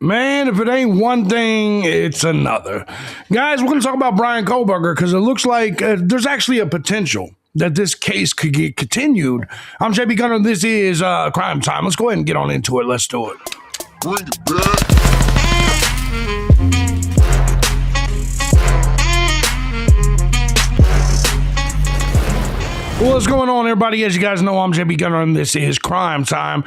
Man, if it ain't one thing, it's another. Guys, we're going to talk about Bryan Kohberger because it looks like there's actually a potential that this case could get continued. I'm JB Gunner. This is Crime Time. Let's go ahead and get on into it. Let's do it. Bring it back. What's going on, everybody? As you guys know, I'm JB Gunner, and this is Crime Time.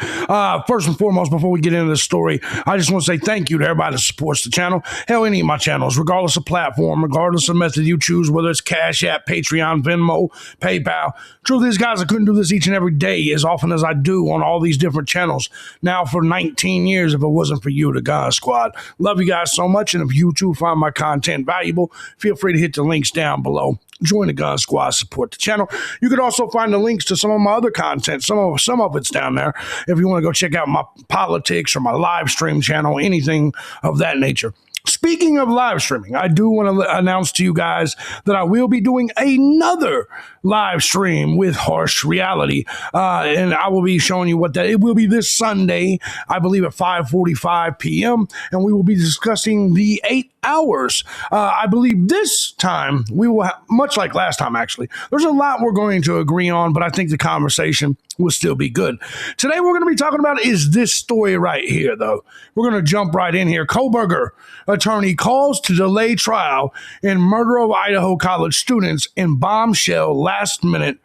First and foremost, before we get into the story, I just want to say thank you to everybody that supports the channel. Hell, any of my channels, regardless of platform, regardless of method you choose, whether it's Cash App, Patreon, Venmo, PayPal. Truth is, guys, I couldn't do this each and every day as often as I do on all these different channels now for 19 years if it wasn't for you, the God Squad. Love you guys so much, and if you too find my content valuable, feel free to hit the links down below. Join the Gun Squad, support the channel. You can also find the links to some of my other content. Some of it's down there if you want to go check out my politics or my live stream channel, anything of that nature. Speaking of live streaming, I do want to announce to you guys that I will be doing another live stream with Harsh Reality, and I will be showing you what that. It will be this Sunday, I believe, at 5:45 p.m., and we will be discussing the 8 hours. I believe this time we will have, much like last time, actually. There's a lot we're going to agree on, but I think the conversation will still be good. Today, we're going to be talking about is this story right here, though. We're going to jump right in here. Kohberger attorney calls to delay trial in murder of Idaho college students in bombshell last-minute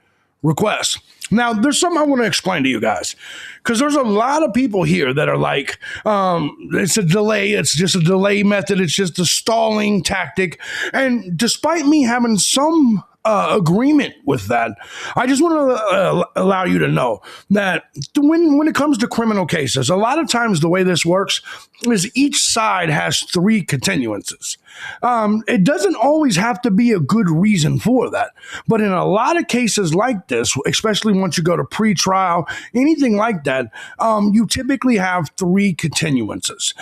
request. Now, there's something I want to explain to you guys, because there's a lot of people here that are like, it's a delay. It's just a delay method. It's just a stalling tactic. And despite me having some agreement with that, I just want to allow you to know that when it comes to criminal cases, a lot of times the way this works is each side has 3 continuances. It doesn't always have to be a good reason for that, but in a lot of cases like this, especially once you go to pre-trial, anything like that, you typically have 3 continuances.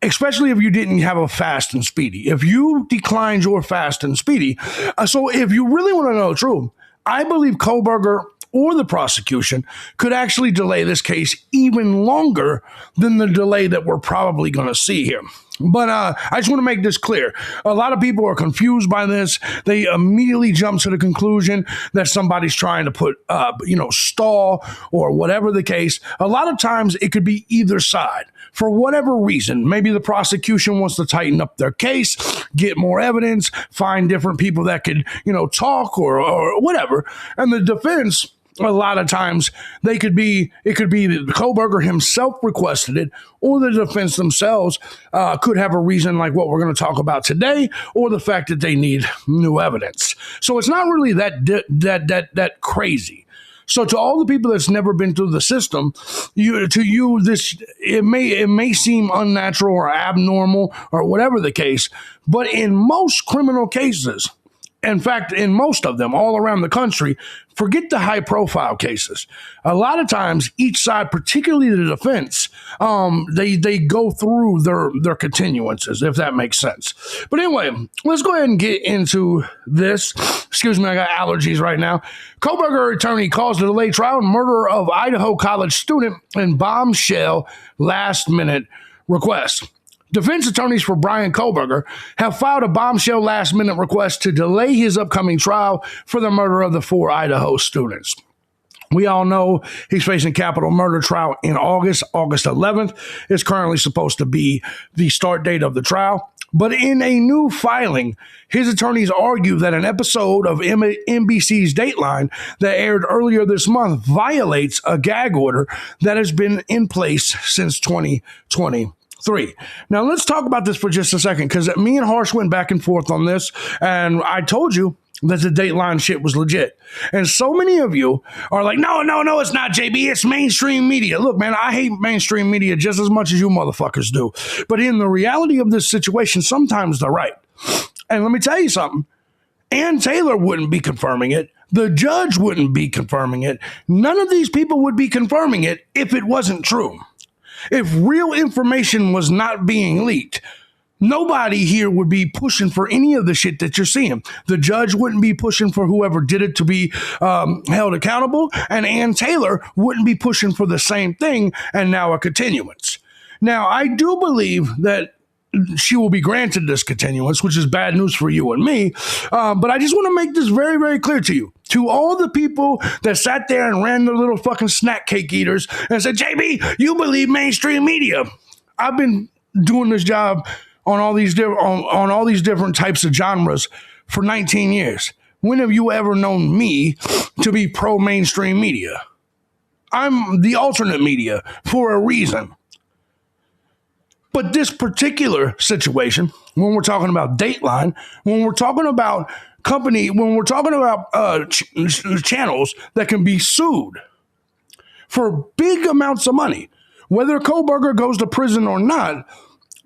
Especially if you didn't have a fast and speedy. If you declined your fast and speedy. So if you really want to know the truth, I believe Kohberger or the prosecution could actually delay this case even longer than the delay that we're probably going to see here. But I just want to make this clear. A lot of people are confused by this. They immediately jump to the conclusion that somebody's trying to put, stall or whatever the case. A lot of times it could be either side. For whatever reason, maybe the prosecution wants to tighten up their case, get more evidence, find different people that could, talk or whatever. And the defense, a lot of times, it could be that Kohberger himself requested it, or the defense themselves could have a reason like what we're going to talk about today, or the fact that they need new evidence. So it's not really that crazy. So to all the people that's never been through the system, it may seem unnatural or abnormal or whatever the case, but in most criminal cases, in fact, in most of them all around the country, forget the high-profile cases. A lot of times, each side, particularly the defense, they go through their continuances, if that makes sense. But anyway, let's go ahead and get into this. Excuse me, I got allergies right now. Kohberger attorney calls to delay trial in murder of Idaho college student in bombshell last-minute request. Defense attorneys for Bryan Kohberger have filed a bombshell last-minute request to delay his upcoming trial for the murder of the 4 Idaho students. We all know he's facing capital murder trial in August. August 11th is currently supposed to be the start date of the trial. But in a new filing, his attorneys argue that an episode of NBC's Dateline that aired earlier this month violates a gag order that has been in place since 2020. Now, let's talk about this for just a second, because me and Harsh went back and forth on this, and I told you that the Dateline shit was legit. And so many of you are like, no, it's not, JB. It's mainstream media. Look, man, I hate mainstream media just as much as you motherfuckers do. But in the reality of this situation, sometimes they're right. And let me tell you something. Ann Taylor wouldn't be confirming it. The judge wouldn't be confirming it. None of these people would be confirming it if it wasn't true. If real information was not being leaked, nobody here would be pushing for any of the shit that you're seeing. The judge wouldn't be pushing for whoever did it to be held accountable, and Ann Taylor wouldn't be pushing for the same thing and now a continuance. Now, I do believe that she will be granted this continuance, which is bad news for you and me. But I just want to make this very, very clear to you. To all the people that sat there and ran their little fucking snack cake eaters and said, JB, you believe mainstream media. I've been doing this job on all these different types of genres for 19 years. When have you ever known me to be pro-mainstream media? I'm the alternate media for a reason. But this particular situation, when we're talking about Dateline, when we're talking about channels that can be sued for big amounts of money, whether Kohberger goes to prison or not,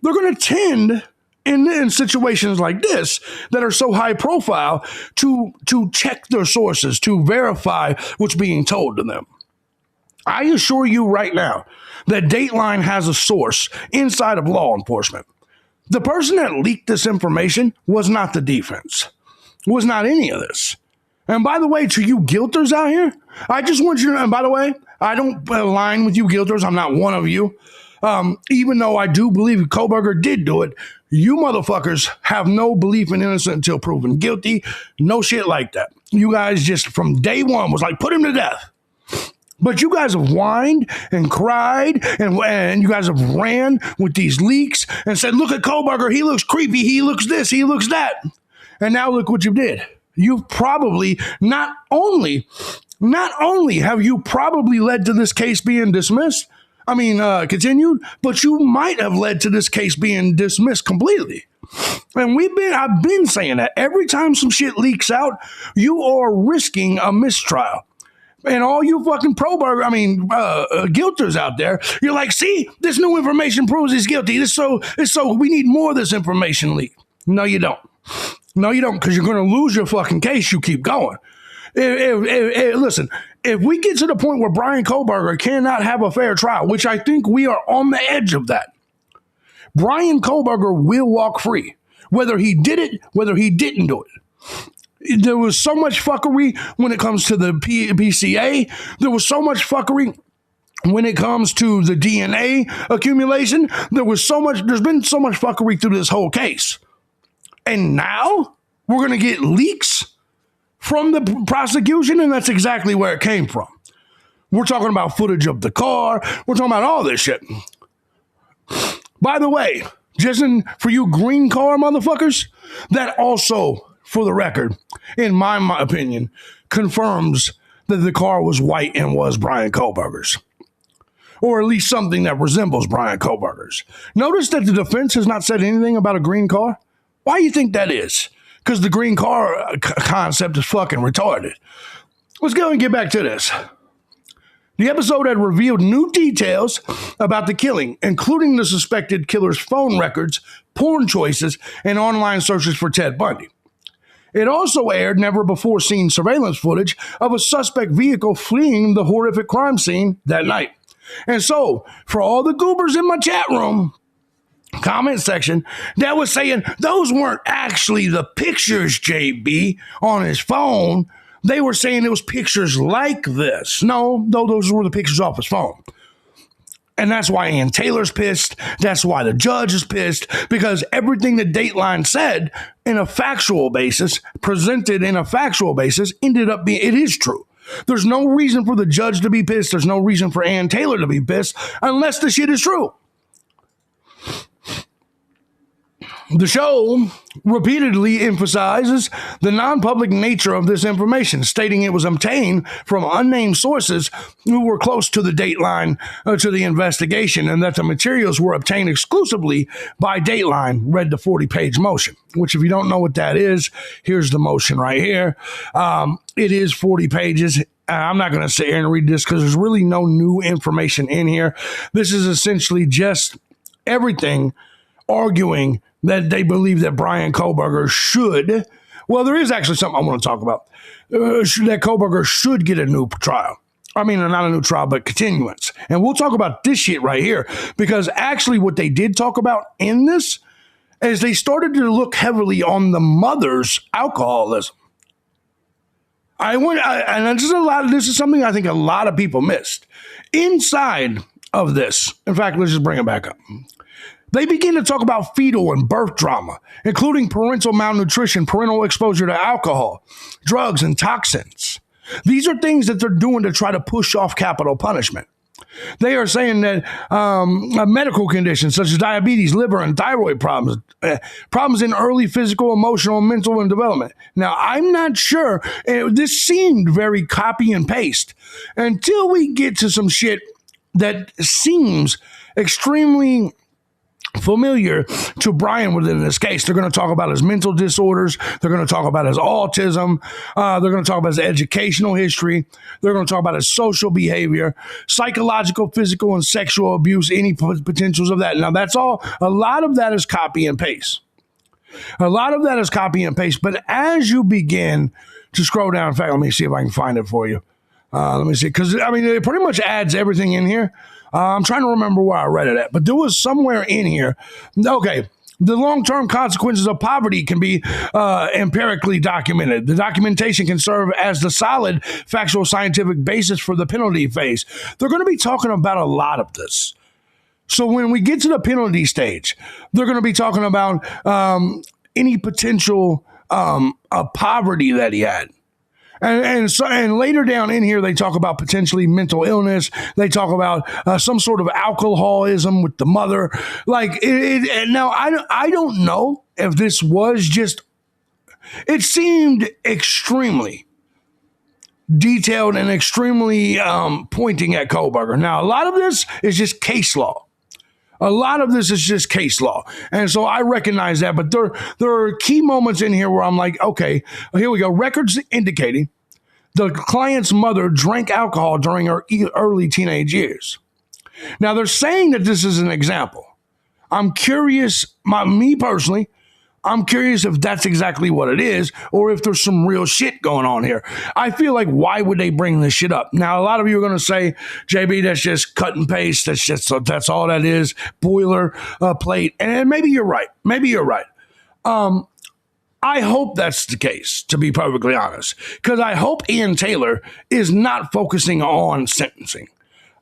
they're going to tend in situations like this that are so high profile to check their sources, to verify what's being told to them. I assure you right now that Dateline has a source inside of law enforcement. The person that leaked this information was not the defense, was not any of this. And by the way, to you guilters out here, I just want you to, and by the way, I don't align with you guilters. I'm not one of you. Even though I do believe Kohberger did do it, you motherfuckers have no belief in innocent until proven guilty. No shit like that. You guys just from day one was like, put him to death. But you guys have whined and cried and you guys have ran with these leaks and said, look at Kohberger. He looks creepy. He looks this. He looks that. And now look what you did. You've probably not only have you probably led to this case being dismissed, continued, but you might have led to this case being dismissed completely. And I've been saying that every time some shit leaks out, you are risking a mistrial. And all you fucking guilters out there, you're like, see, this new information proves he's guilty. It's so we need more of this information leaked. No, you don't. No, you don't, because you're going to lose your fucking case. You keep going. Listen, if we get to the point where Bryan Kohberger cannot have a fair trial, which I think we are on the edge of that, Bryan Kohberger will walk free, whether he did it, whether he didn't do it. There was so much fuckery when it comes to the PCA. There was so much fuckery when it comes to the DNA accumulation. There's been so much fuckery through this whole case. And now we're going to get leaks from the prosecution, and that's exactly where it came from. We're talking about footage of the car. We're talking about all this shit. By the way, for you green car motherfuckers, that also, for the record, in my opinion, confirms that the car was white and was Bryan Kohberger's. Or at least something that resembles Bryan Kohberger's. Notice that the defense has not said anything about a green car. Why do you think that is? Because the green car concept is fucking retarded. Let's go and get back to this. The episode had revealed new details about the killing, including the suspected killer's phone records, porn choices, and online searches for Ted Bundy. It also aired never-before-seen surveillance footage of a suspect vehicle fleeing the horrific crime scene that night. And so, for all the goobers in my chat room, comment section, that was saying those weren't actually the pictures, JB, on his phone. They were saying it was pictures like this. No, those were the pictures off his phone. And that's why Ann Taylor's pissed. That's why the judge is pissed, because everything that Dateline said in a factual basis, presented in a factual basis, ended up being, it is true. There's no reason for the judge to be pissed. There's no reason for Ann Taylor to be pissed unless the shit is true. The show repeatedly emphasizes the non-public nature of this information, stating it was obtained from unnamed sources who were close to the Dateline to the investigation, and that the materials were obtained exclusively by Dateline. Read the 40-page motion, which if you don't know what that is, here's the motion right here. It is 40 pages. I'm not going to sit here and read this because there's really no new information in here. This is essentially just everything arguing that they believe that Bryan Kohberger should, well, there is actually something I want to talk about, that Kohberger should get a new trial. I mean, not a new trial, but continuance. And we'll talk about this shit right here, because actually what they did talk about in this is they started to look heavily on the mother's alcoholism. And this is something I think a lot of people missed. Inside of this. In fact, let's just bring it back up. They begin to talk about fetal and birth trauma, including parental malnutrition, parental exposure to alcohol, drugs, and toxins. These are things that they're doing to try to push off capital punishment. They are saying that medical conditions such as diabetes, liver, and thyroid problems, problems in early physical, emotional, mental, and development. Now, I'm not sure. This seemed very copy and paste until we get to some shit that seems extremely familiar to Bryan within this case. They're going to talk about his mental disorders. They're going to talk about his autism. They're going to talk about his educational history. They're going to talk about his social behavior, psychological, physical, and sexual abuse, any potentials of that. Now, that's all. A lot of that is copy and paste. A lot of that is copy and paste. But as you begin to scroll down, in fact, let me see if I can find it for you. Let me see. Because, I mean, it pretty much adds everything in here. I'm trying to remember where I read it at, but there was somewhere in here. Okay, the long-term consequences of poverty can be empirically documented. The documentation can serve as the solid factual scientific basis for the penalty phase. They're going to be talking about a lot of this. So when we get to the penalty stage, they're going to be talking about any potential poverty that he had. And later down in here, they talk about potentially mental illness. They talk about some sort of alcoholism with the mother. Like, now, I don't know if this was just, it seemed extremely detailed and extremely pointing at Kohberger. Now, a lot of this is just case law. A lot of this is just case law. And so I recognize that, but there are key moments in here where I'm like, okay, here we go. Records indicating the client's mother drank alcohol during her early teenage years. Now, they're saying that this is an example. I'm curious, me personally, I'm curious if that's exactly what it is or if there's some real shit going on here. I feel like, why would they bring this shit up? Now, a lot of you are going to say, JB, that's just cut and paste. That's all that is, boiler plate. And maybe you're right. Maybe you're right. I hope that's the case, to be perfectly honest, because I hope Ian Taylor is not focusing on sentencing.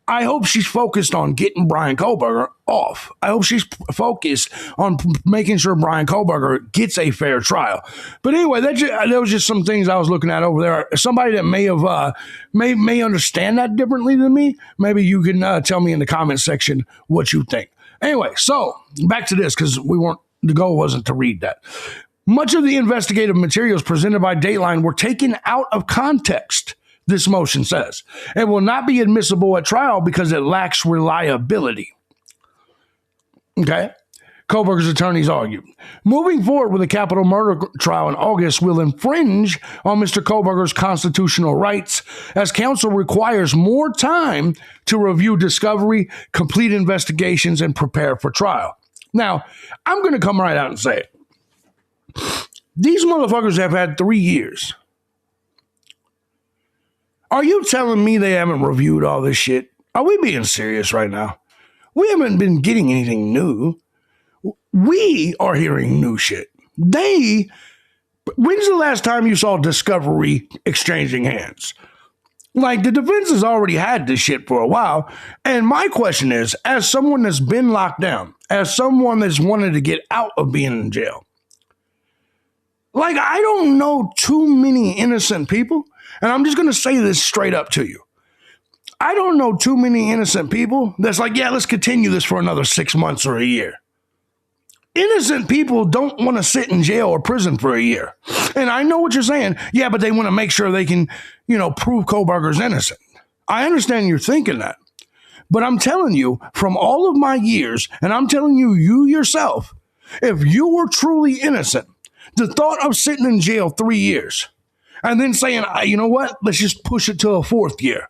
I hope she's focused on getting Bryan Kohberger off. I hope she's focused on making sure Bryan Kohberger gets a fair trial. But anyway, that was just some things I was looking at over there. Somebody that may have may understand that differently than me, maybe you can tell me in the comment section what you think. Anyway, so back to this, because the goal wasn't to read that. Much of the investigative materials presented by Dateline were taken out of context, this motion says, and will not be admissible at trial because it lacks reliability. Okay? Kohberger's attorneys argued. Moving forward with a capital murder trial in August will infringe on Mr. Kohberger's constitutional rights, as counsel requires more time to review discovery, complete investigations, and prepare for trial. Now, I'm going to come right out and say it. These motherfuckers have had 3 years. Are you telling me they haven't reviewed all this shit? Are we being serious right now? We haven't been getting anything new. We are hearing new shit. When's the last time you saw discovery exchanging hands? Like, the defense has already had this shit for a while. And my question is, as someone that's been locked down, as someone that's wanted to get out of being in jail, like, I don't know too many innocent people, and I'm just going to say this straight up to you. I don't know too many innocent people that's like, yeah, let's continue this for another 6 months or a year. Innocent people don't want to sit in jail or prison for a year. And I know what you're saying. Yeah, but they want to make sure they can, prove Kohberger's innocent. I understand you're thinking that. But I'm telling you, from all of my years, and I'm telling you yourself, if you were truly innocent, the thought of sitting in jail 3 years and then saying, you know what, let's just push it to a 4th year.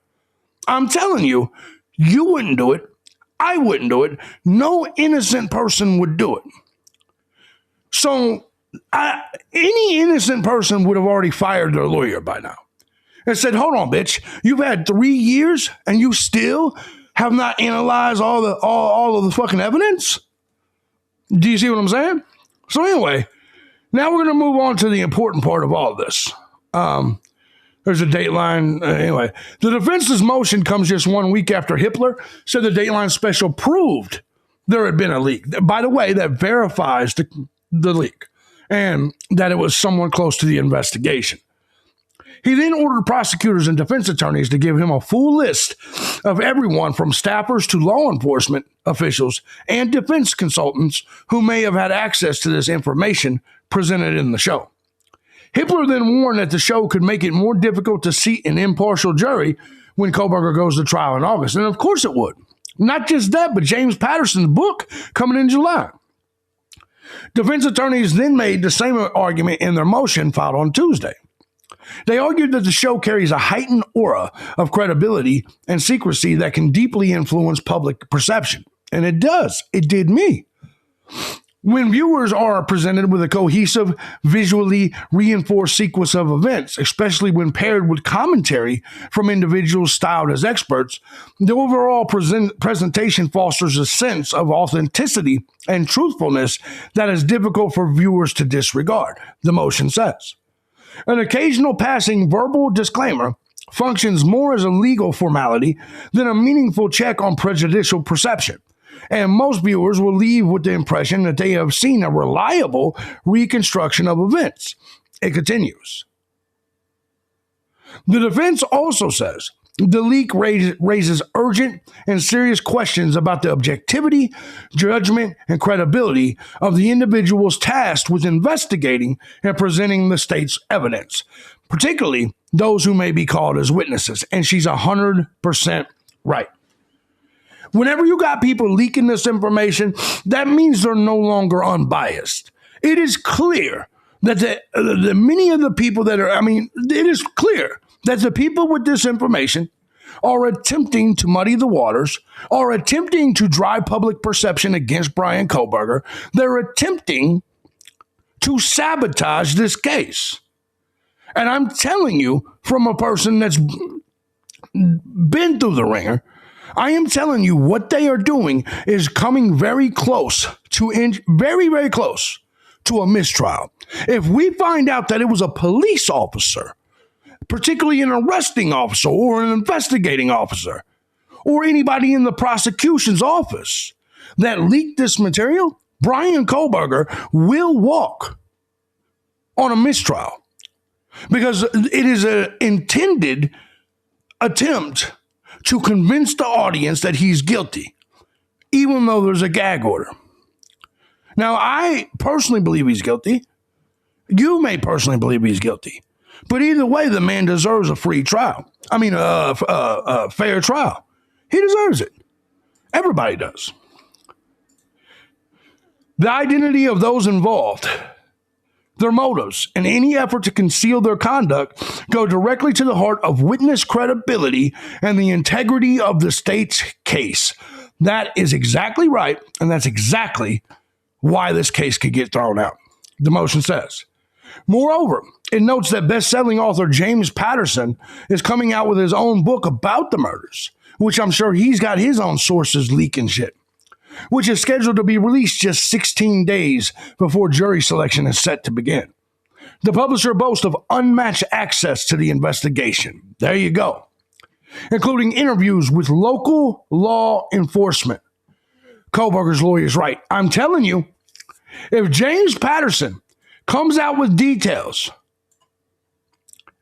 I'm telling you, you wouldn't do it. I wouldn't do it. No innocent person would do it. So any innocent person would have already fired their lawyer by now and said, hold on, bitch, you've had 3 years and you still have not analyzed all of the fucking evidence? Do you see what I'm saying? So anyway, now we're going to move on to the important part of all of this. There's a Dateline. Anyway, the defense's motion comes just 1 week after Hitler said the Dateline special proved there had been a leak. By the way, that verifies the leak and that it was someone close to the investigation. He then ordered prosecutors and defense attorneys to give him a full list of everyone from staffers to law enforcement officials and defense consultants who may have had access to this information presented in the show. Hitler then warned that the show could make it more difficult to seat an impartial jury when Kohberger goes to trial in August. And of course it would. Not just that, but James Patterson's book coming in July. Defense attorneys then made the same argument in their motion filed on Tuesday. They argued that the show carries a heightened aura of credibility and secrecy that can deeply influence public perception. And it does. It did me. When viewers are presented with a cohesive, visually reinforced sequence of events, especially when paired with commentary from individuals styled as experts, the overall presentation fosters a sense of authenticity and truthfulness that is difficult for viewers to disregard, the motion says. An occasional passing verbal disclaimer functions more as a legal formality than a meaningful check on prejudicial perception. And most viewers will leave with the impression that they have seen a reliable reconstruction of events. It continues. The defense also says the leak raises urgent and serious questions about the objectivity, judgment, and credibility of the individuals tasked with investigating and presenting the state's evidence, particularly those who may be called as witnesses. And she's 100% right. Whenever you got people leaking this information, that means they're no longer unbiased. It is clear that the many of the people that are, it is clear that the people with this information are attempting to muddy the waters, are attempting to drive public perception against Bryan Kohberger. They're attempting to sabotage this case. And I'm telling you, from a person that's been through the ringer, I am telling you what they are doing is coming very close to very, very close to a mistrial. If we find out that it was a police officer, particularly an arresting officer or an investigating officer, or anybody in the prosecution's office that leaked this material, Bryan Kohberger will walk on a mistrial because it is an intended attempt to convince the audience that he's guilty, even though there's a gag order. Now, I personally believe he's guilty. You may personally believe he's guilty. But either way, the man deserves a free trial. A fair trial. He deserves it. Everybody does. The identity of those involved, their motives, and any effort to conceal their conduct go directly to the heart of witness credibility and the integrity of the state's case. That is exactly right, and that's exactly why this case could get thrown out, the motion says. Moreover, it notes that best-selling author James Patterson is coming out with his own book about the murders, which I'm sure he's got his own sources leaking shit, which is scheduled to be released just 16 days before jury selection is set to begin. The publisher boasts of unmatched access to the investigation. There you go. Including interviews with local law enforcement. Kohberger's lawyer is right. I'm telling you, if James Patterson comes out with details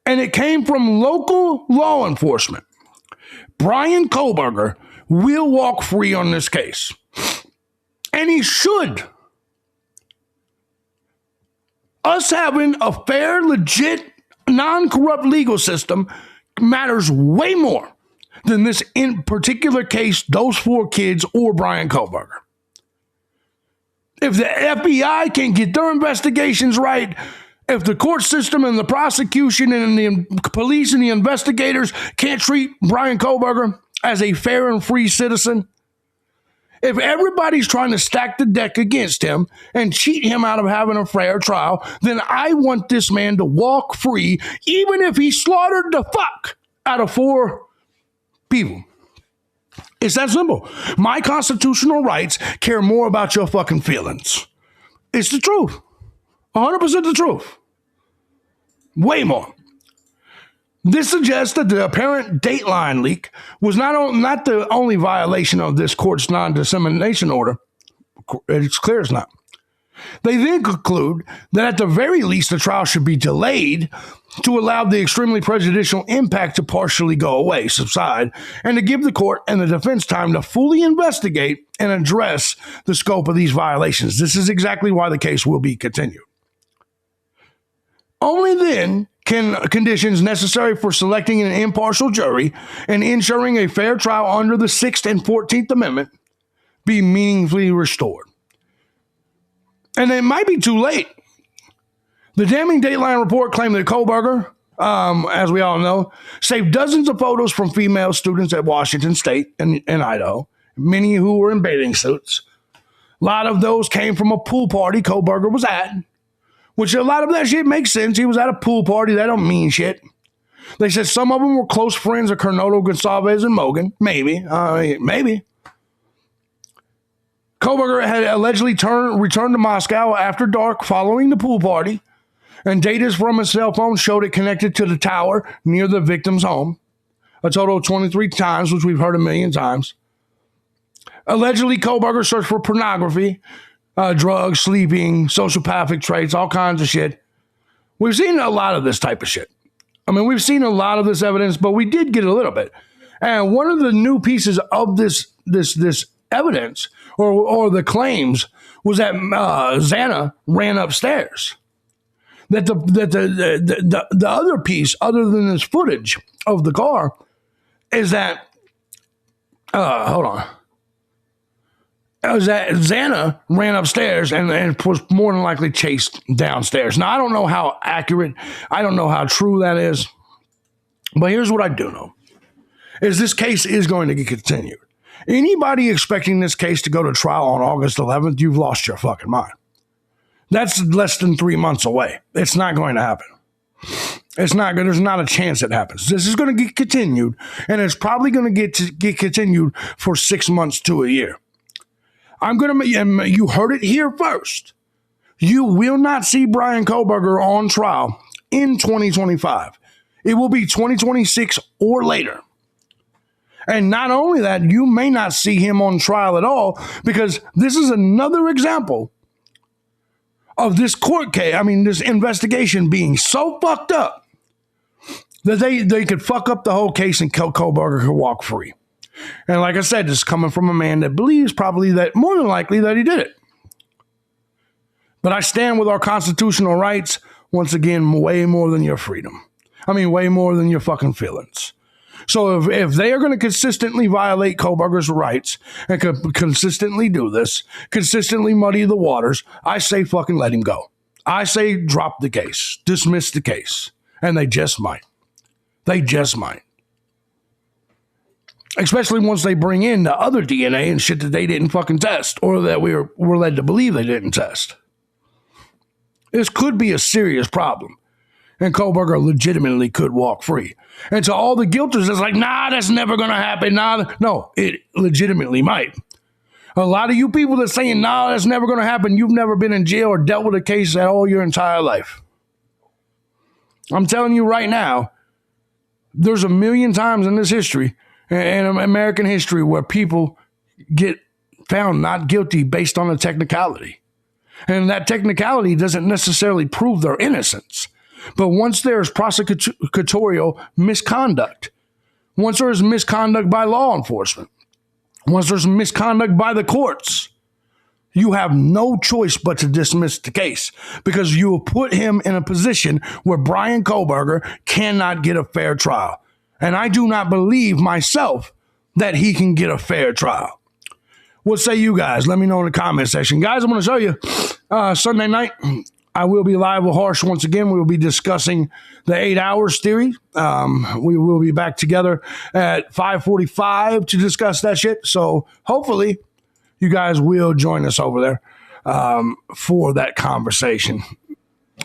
and it came from local law enforcement, Bryan Kohberger will walk free on this case. And he should. Us having a fair, legit, non-corrupt legal system matters way more than this in particular case, those 4 kids or Bryan Kohberger. If the FBI can't get their investigations right, if the court system and the prosecution and the police and the investigators can't treat Bryan Kohberger as a fair and free citizen, if everybody's trying to stack the deck against him and cheat him out of having a fair trial, then I want this man to walk free, even if he slaughtered the fuck out of 4 people. It's that simple. My constitutional rights care more about your fucking feelings. It's the truth. 100% the truth. Way more. This suggests that the apparent Dateline leak was not the only violation of this court's non-dissemination order. It's clear it's not. They then conclude that at the very least, the trial should be delayed to allow the extremely prejudicial impact to partially go away, subside, and to give the court and the defense time to fully investigate and address the scope of these violations. This is exactly why the case will be continued. Only then can conditions necessary for selecting an impartial jury and ensuring a fair trial under the 6th and 14th Amendment be meaningfully restored. And it might be too late. The damning Dateline report claimed that Kohberger, as we all know, saved dozens of photos from female students at Washington State and Idaho, many who were in bathing suits. A lot of those came from a pool party Kohberger was at, which a lot of that shit makes sense. He was at a pool party. That don't mean shit. They said some of them were close friends of Colonel Gonsalves and Mogan. Maybe. Kohberger had allegedly returned to Moscow after dark following the pool party, and data from his cell phone showed it connected to the tower near the victim's home, a total of 23 times, which we've heard a million times. Allegedly, Kohberger searched for pornography, drugs, sleeping, sociopathic traits, all kinds of shit. We've seen a lot of this type of shit. I mean, we've seen a lot of this evidence, but we did get a little bit. And one of the new pieces of this evidence or the claims was that Xana ran upstairs. That the other piece, other than this footage of the car, is that is that Xana ran upstairs and was more than likely chased downstairs. Now, I don't know how accurate, I don't know how true that is, but here's what I do know, is this case is going to get continued. Anybody expecting this case to go to trial on August 11th, you've lost your fucking mind. That's less than 3 months away. It's not going to happen. It's not good. There's not a chance it happens. This is going to get continued, and it's probably going to get continued for 6 months to a year. You heard it here first. You will not see Bryan Kohberger on trial in 2025. It will be 2026 or later. And not only that, you may not see him on trial at all, because this is another example of this court case, this investigation being so fucked up that they could fuck up the whole case and Kohberger could walk free. And like I said, this is coming from a man that believes probably that more than likely that he did it. But I stand with our constitutional rights, once again, way more than your freedom. Way more than your fucking feelings. So if they are going to consistently violate Kohberger's rights and consistently do this, consistently muddy the waters, I say fucking let him go. I say drop the case, dismiss the case. And they just might. They just might. Especially once they bring in the other DNA and shit that they didn't fucking test, or that we're led to believe they didn't test. This could be a serious problem. And Kohberger legitimately could walk free. And to all the guilters, it's like, nah, that's never going to happen. Nah, no, it legitimately might. A lot of you people that saying, nah, that's never going to happen, you've never been in jail or dealt with a case at all your entire life. I'm telling you right now, there's a million times in this history, in American history, where people get found not guilty based on a technicality. And that technicality doesn't necessarily prove their innocence. But once there's prosecutorial misconduct, once there's misconduct by law enforcement, once there's misconduct by the courts, you have no choice but to dismiss the case, because you will put him in a position where Bryan Kohberger cannot get a fair trial. And I do not believe myself that he can get a fair trial. What say you guys? Let me know in the comment section. Guys, I'm going to show you Sunday night. I will be live with Harsh once again. We will be discussing the 8 hours theory. We will be back together at 5:45 to discuss that shit. So hopefully you guys will join us over there for that conversation.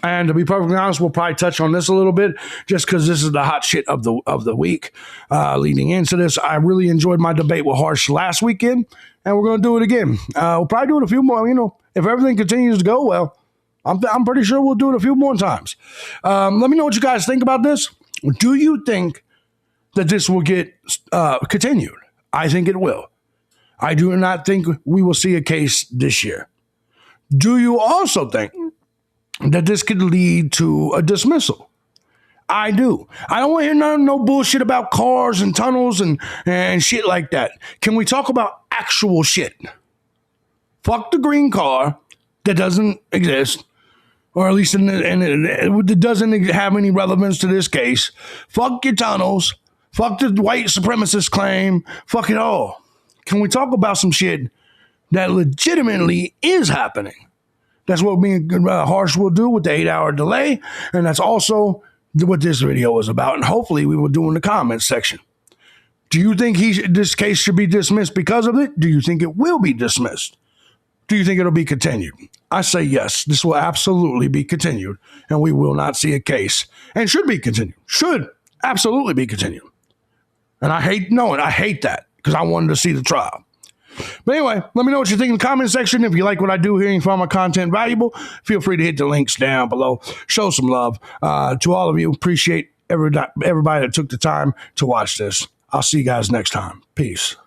And to be perfectly honest, we'll probably touch on this a little bit just because this is the hot shit of the week leading into this. I really enjoyed my debate with Harsh last weekend, and we're going to do it again. We'll probably do it a few more. If everything continues to go well, I'm pretty sure we'll do it a few more times. Let me know what you guys think about this. Do you think that this will get continued? I think it will. I do not think we will see a case this year. Do you also think that this could lead to a dismissal? I do. I don't want to hear no bullshit about cars and tunnels and shit like that. Can we talk about actual shit? Fuck the green car that doesn't exist, or at least it doesn't have any relevance to this case. Fuck your tunnels. Fuck the white supremacist claim. Fuck it all. Can we talk about some shit that legitimately is happening? That's what me and Harsh will do with the 8-hour delay, and that's also what this video is about, and hopefully we will do in the comments section. Do you think this case should be dismissed because of it? Do you think it will be dismissed? Do you think it'll be continued? I say yes, this will absolutely be continued, and we will not see a case, and should be continued. Should absolutely be continued. And I hate that, because I wanted to see the trial. But anyway, let me know what you think in the comment section. If you like what I do here and you find my content valuable, feel free to hit the links down below. Show some love to all of you. Appreciate everybody that took the time to watch this. I'll see you guys next time. Peace.